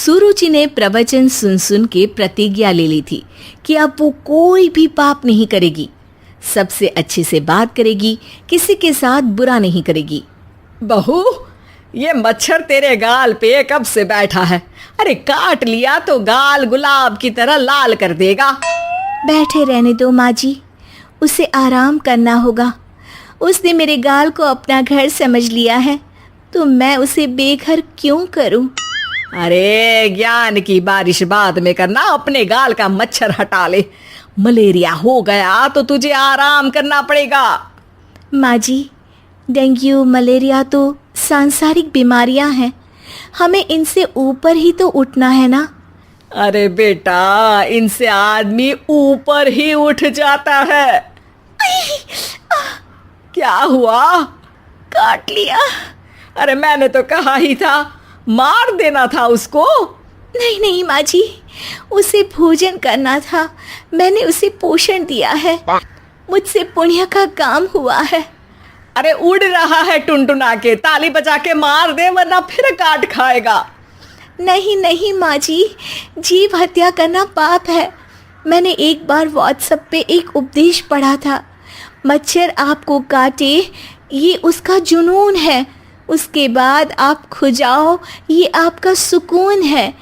सुरुचि ने प्रवचन सुन सुन के प्रतिज्ञा ले ली थी कि अब वो कोई भी पाप नहीं करेगी, सबसे अच्छे से बात करेगी, किसी के साथ बुरा नहीं करेगी। बहू, ये मच्छर तेरे गाल पे कब से बैठा है? अरे काट लिया तो गाल गुलाब की तरह लाल कर देगा। बैठे रहने दो माँ जी, उसे आराम करना होगा। उसने मेरे गाल को अपना घर समझ लिया है, तो मैं उसे बेघर क्यों करूं? अरे ज्ञान की बारिश बाद में करना, अपने गाल का मच्छर हटा ले। मलेरिया हो गया तो तुझे आराम करना पड़ेगा। माँ जी, डेंगू मलेरिया तो सांसारिक बीमारियां हैं, हमें इनसे ऊपर ही तो उठना है ना। अरे बेटा, इनसे आदमी ऊपर ही उठ जाता है। क्या हुआ? काट लिया। अरे मैंने तो कहा ही था, मार देना था उसको। नहीं नहीं माँ जी, उसे भोजन करना था, मैंने उसे पोषण दिया है, मुझसे पुण्य का काम हुआ है। अरे उड़ रहा है टुनटुना के, ताली बजा के मार दे वरना फिर काट खाएगा। नहीं नहीं माँ जी, जीव हत्या करना पाप है। मैंने एक बार व्हाट्सएप पे एक उपदेश पढ़ा था, मच्छर आपको काटे ये उसका जुनून है, उसके बाद आप खुजाओ ये आपका सुकून है,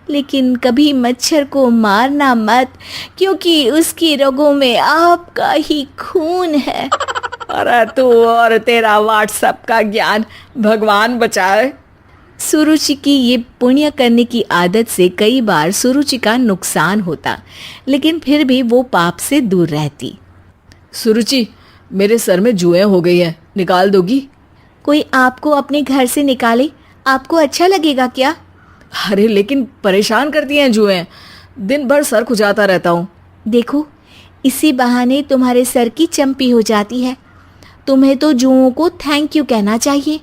लेकिन कभी मच्छर को मारना मत, क्योंकि उसकी रगों में आपका ही खून है। अरे तू और तेरा व्हाट्सएप का ज्ञान, भगवान बचाए। सुरुचि की ये पुण्य करने की आदत से कई बार सुरुचि का नुकसान होता, लेकिन फिर भी वो पाप से दूर रहती। सुरुचि, मेरे सर में जुएं हो गई है, निकाल दोगी? कोई आपको अपने घर से निकाले, आपको अच्छा लगेगा क्या? अरे लेकिन परेशान करती हैं जुएं, दिन भर सर खुजाता रहता हूँ। देखो, इसी बहाने तुम्हारे सर की चंपी हो जाती है। तुम्हें तो जुओं को थैंक यू कहना चाहिए।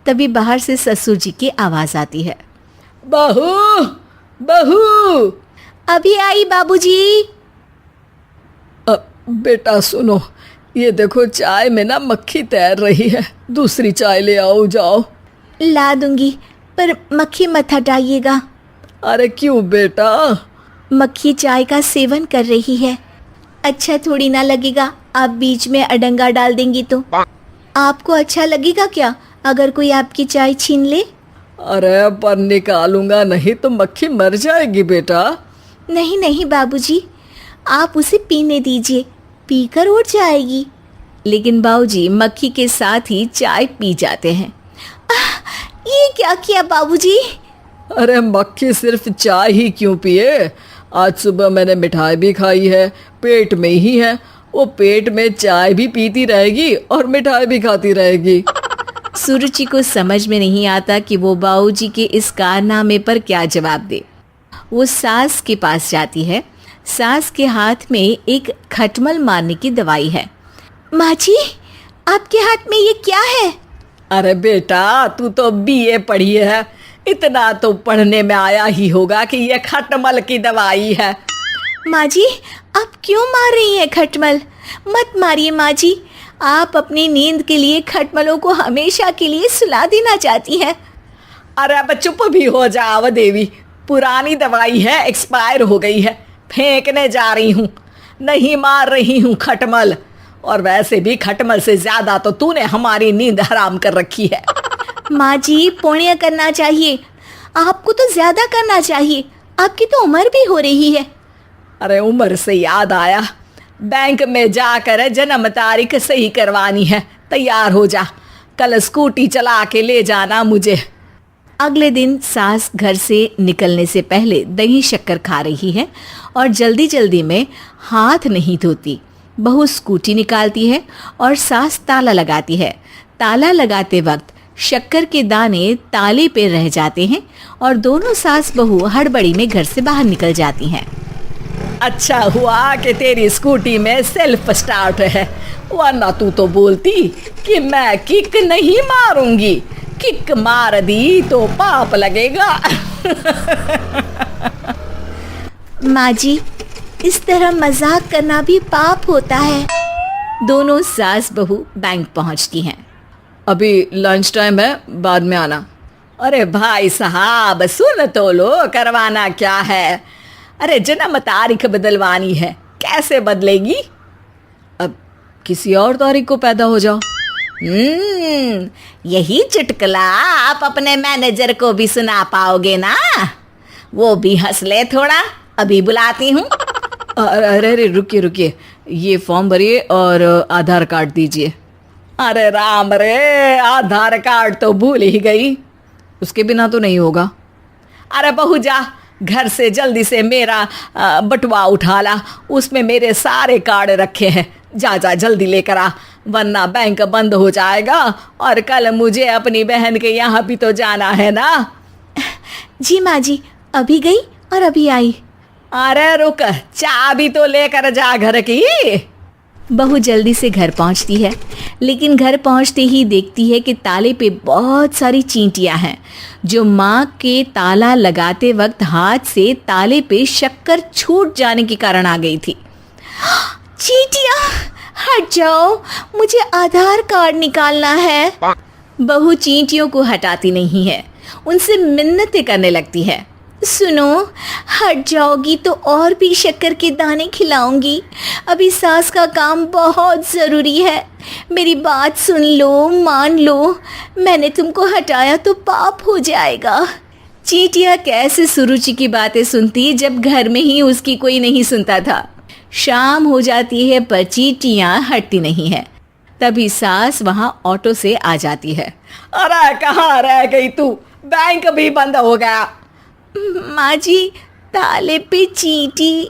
तभी बाहर से ससुर जी की आवाज आती है। बहू, बहू। अभी आई बाबूजी। बेटा सुनो, ये देखो चाय में ना मक्खी तैर रही है, दूसरी चाय ले आओ जाओ। ला दूंगी, पर मक्खी मत हटाइएगा। अरे क्यों बेटा? मक्खी चाय का सेवन कर रही है, अच्छा थोड़ी ना लगेगा आप बीच में अडंगा डाल देंगी तो। आपको अच्छा लगेगा क्या अगर कोई आपकी चाय छीन ले? अरे पर निकालूंगा नहीं तो मक्खी मर जाएगी बेटा। नहीं नहीं बाबूजी, आप उसे पीने दीजिए, पीकर उड़ जाएगी। लेकिन बाबूजी मक्खी के साथ ही चाय पी जाते हैं। ये क्या किया बाबूजी? अरे मक्खी सिर्फ चाय ही क्यों पिए, आज सुबह मैंने मिठाई भी खाई है, पेट में ही है, वो पेट में चाय भी पीती रहेगी और मिठाई भी खाती रहेगी। सुरुचि को समझ में नहीं आता कि वो बाबूजी के इस कारनामे पर क्या जवाब दे। वो सास के पास जाती है। सास के हाथ में एक खटमल मारने की दवाई है। माँ जी, आपके हाथ में ये क्या है? अरे बेटा, तू तो बीए पढ़ी है, इतना तो पढ़ने में आया ही होगा कि ये खटमल की दवाई है। माँ जी, आप क्यों मार रही हैं खटमल? मत मारिए माँ जी, आप अपनी नींद के लिए खटमलों को हमेशा के लिए सुला देना चाहती हैं। अरे अब चुप भी हो जाओ देवी, पुरानी दवाई है, एक्सपायर हो गई है, फेंकने जा रही हूँ, नहीं मार रही हूँ खटमल। और वैसे भी खटमल से ज्यादा तो तूने हमारी नींद हराम कर रखी है। माँ जी, पुण्य करना चाहिए, आपको तो ज्यादा करना चाहिए, आपकी तो उम्र भी हो रही है। अरे उम्र से याद आया, बैंक में जाकर जन्म तारीख सही करवानी है, तैयार हो जा, कल स्कूटी चला के ले जाना मुझे। अगले दिन सास घर से निकलने से पहले दही शक्कर खा रही है और जल्दी जल्दी में हाथ नहीं धोती। बहू स्कूटी निकालती है और सास ताला लगाती है। ताला लगाते वक्त शक्कर के दाने ताले पे रह जाते हैं और दोनों सास बहू हड़बड़ी में घर से बाहर निकल जाती हैं। अच्छा हुआ कि तेरी स्कूटी में सेल्फ स्टार्ट है, वरना तू तो बोलती कि मैं किक नहीं मारूंगी, किक मार दी तो पाप लगेगा। माँ जी, इस तरह मजाक करना भी पाप होता है। दोनों सास बहू बैंक पहुंचती हैं। अभी लंच टाइम है, बाद में आना। अरे भाई साहब सुन तो लो, करवाना क्या है? अरे जन्म तारीख बदलवानी है, कैसे बदलेगी? अब किसी और तारीख को पैदा हो जाओ। यही चुटकुला आप अपने मैनेजर को भी सुना पाओगे ना? वो भी हंस ले थोड़ा, अभी बुलाती हूँ। अरे अरे रुकिए रुकिए, ये फॉर्म भरिए और आधार कार्ड दीजिए। अरे राम रे, आधार कार्ड तो भूल ही गई, उसके बिना तो नहीं होगा। अरे बहू जा, घर से जल्दी से मेरा बटुआ उठा ला, उसमें मेरे सारे कार्ड रखे हैं। जा जा जल्दी लेकर आ, वरना बैंक बंद हो जाएगा और कल मुझे अपनी बहन के यहाँ भी तो जाना है ना। जी माँ जी, अभी गई और अभी आई। अरे रुक, चाबी तो लेकर जा घर की। बहू जल्दी से घर पहुंचती है, लेकिन घर पहुंचते ही देखती है कि ताले पे बहुत सारी चींटियां हैं, जो माँ के ताला लगाते वक्त हाथ से ताले पे शक्कर छूट जाने के कारण आ गई थी। चींटियां हट जाओ, मुझे आधार कार्ड निकालना है। बहू चींटियों को हटाती नहीं है, उनसे मिन्नतें करने लगती है। सुनो, हट जाओगी तो और भी शक्कर के दाने खिलाऊंगी। अभी सास का काम बहुत ज़रूरी है, मेरी बात सुन लो, मान लो। मैंने तुमको हटाया तो पाप हो जाएगा। चींटियाँ कैसे सुरुचि की बातें सुनती जब घर में ही उसकी कोई नहीं सुनता था। शाम हो जाती है पर चींटियाँ हटती नहीं है। तभी सास वहाँ ऑटो से आ जाती है। अरे कहाँ रह गई तू? बैंक भी बंद हो गया। माँ जी, ताले पे चींटी।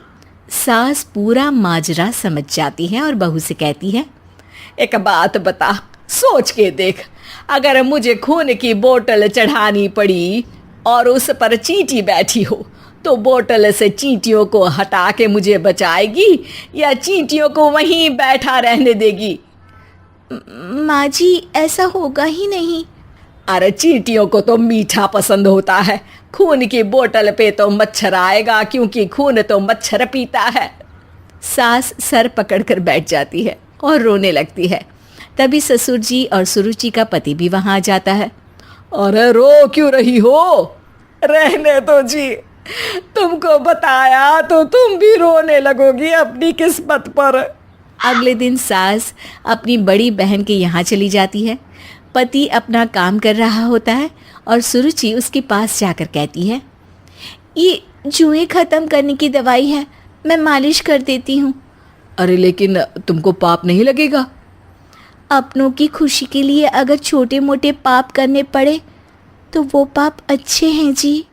सास पूरा माजरा समझ जाती है और बहू से कहती है, एक बात बता, सोच के देख, अगर मुझे खून की बोतल चढ़ानी पड़ी और उस पर चींटी बैठी हो, तो बोतल से चींटियों को हटा के मुझे बचाएगी या चींटियों को वहीं बैठा रहने देगी? माँ जी, ऐसा होगा ही नहीं। अरे चींटियों को तो मीठा पसंद होता है, खून की बोतल पे तो मच्छर आएगा, क्योंकि खून तो मच्छर पीता है। सास सर पकड़कर बैठ जाती है और रोने लगती है। तभी ससुर जी और सुरुचि का पति भी वहाँ आ जाता है। अरे रो क्यों रही हो? रहने दो जी, तुमको बताया तो तुम भी रोने लगोगी अपनी किस्मत पर। अगले दिन सास अपनी बड़ी बहन के यहाँ चली जाती है। पति अपना काम कर रहा होता है और सुरुचि उसके पास जाकर कहती है, ये जुएं ख़त्म करने की दवाई है, मैं मालिश कर देती हूँ। अरे लेकिन तुमको पाप नहीं लगेगा? अपनों की खुशी के लिए अगर छोटे मोटे पाप करने पड़े तो वो पाप अच्छे हैं जी।